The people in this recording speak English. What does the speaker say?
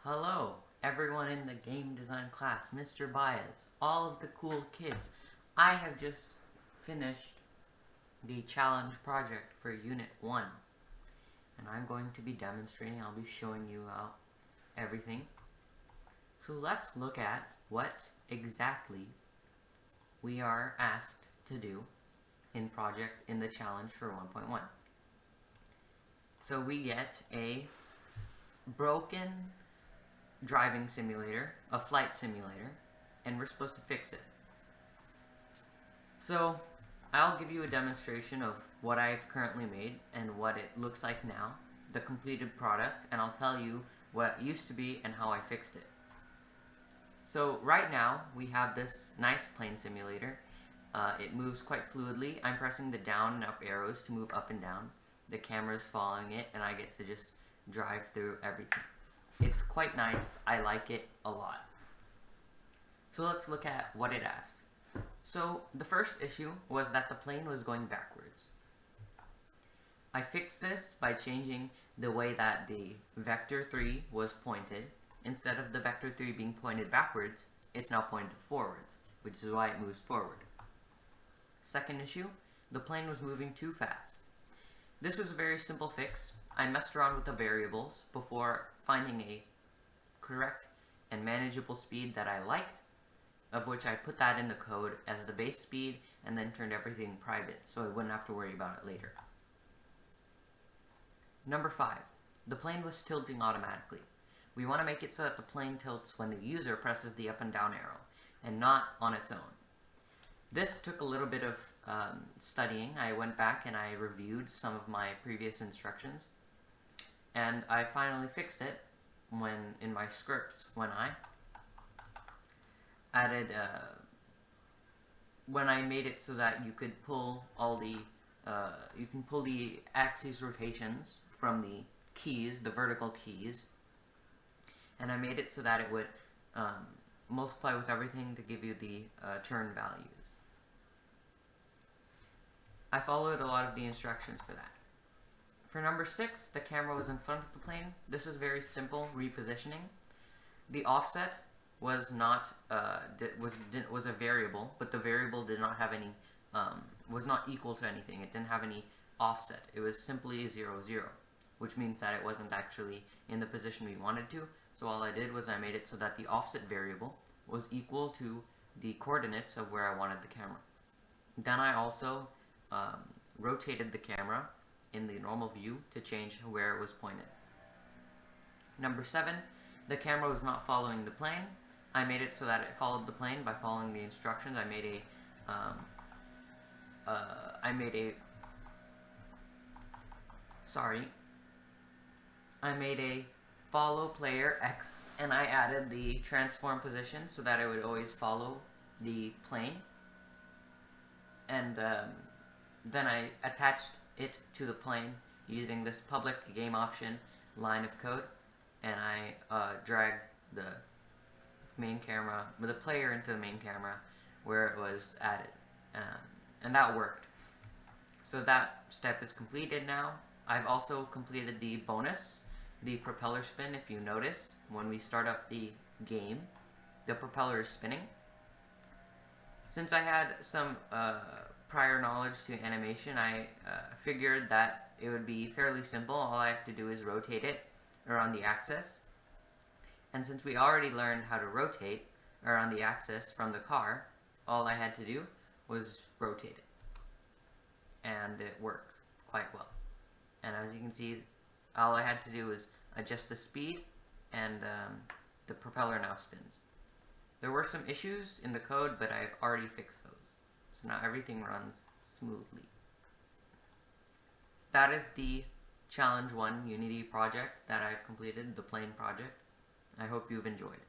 Hello, everyone in the game design class, Mr. Baez, all of the cool kids. I have just finished the challenge project for Unit 1, and I'm going to be demonstrating, I'll be showing you out everything. So let's look at what exactly we are asked to do in the challenge for 1.1. So we get a broken driving simulator, a flight simulator, and we're supposed to fix it. So I'll give you a demonstration of what I've currently made and what it looks like now, the completed product, and I'll tell you what it used to be and how I fixed it. So right now we have this nice plane simulator. It moves quite fluidly. I'm pressing the down and up arrows to move up and down. The camera's following it and I get to just drive through everything. It's quite nice. I like it a lot. So let's look at what it asked. So the first issue was that the plane was going backwards. I fixed this by changing the way that the vector 3 was pointed. Instead of the vector 3 being pointed backwards, it's now pointed forwards, which is why it moves forward. Second issue, the plane was moving too fast. This was a very simple fix. I messed around with the variables before finding a correct and manageable speed that I liked, of which I put that in the code as the base speed and then turned everything private so I wouldn't have to worry about it later. Number 5, the plane was tilting automatically. We want to make it so that the plane tilts when the user presses the up and down arrow and not on its own. This took a little bit of studying. I went back and I reviewed some of my previous instructions, and I finally fixed it when in my scripts when I added when I made it so that you could pull all the you can pull the axis rotations from the keys, the vertical keys, and I made it so that it would multiply with everything to give you the turn values. I followed a lot of the instructions for that. For number 6, the camera was in front of the plane. This is very simple repositioning. The offset was not was a variable, but the variable did not have any was not equal to anything. It didn't have any offset. It was simply 0, 0, which means that it wasn't actually in the position we wanted to. So all I did was I made it so that the offset variable was equal to the coordinates of where I wanted the camera. Then I also rotated the camera in the normal view to change where it was pointed. Number 7, the camera was not following the plane. I made it so that it followed the plane by following the instructions. I made a follow player X, and I added the transform position so that it would always follow the plane. And then I attached it to the plane using this public game option line of code, and I dragged the main camera, the player into the main camera where it was added, and that worked. So that step is completed now. I've also completed the bonus, the propeller spin. If you notice, when we start up the game, the propeller is spinning. Since I had some prior knowledge to animation, I figured that it would be fairly simple. All I have to do is rotate it around the axis. And since we already learned how to rotate around the axis from the car, all I had to do was rotate it. And it worked quite well. And as you can see, all I had to do was adjust the speed, and the propeller now spins. There were some issues in the code, but I've already fixed those. So now everything runs smoothly. That is the Challenge 1 Unity project that I've completed, the plane project. I hope you've enjoyed.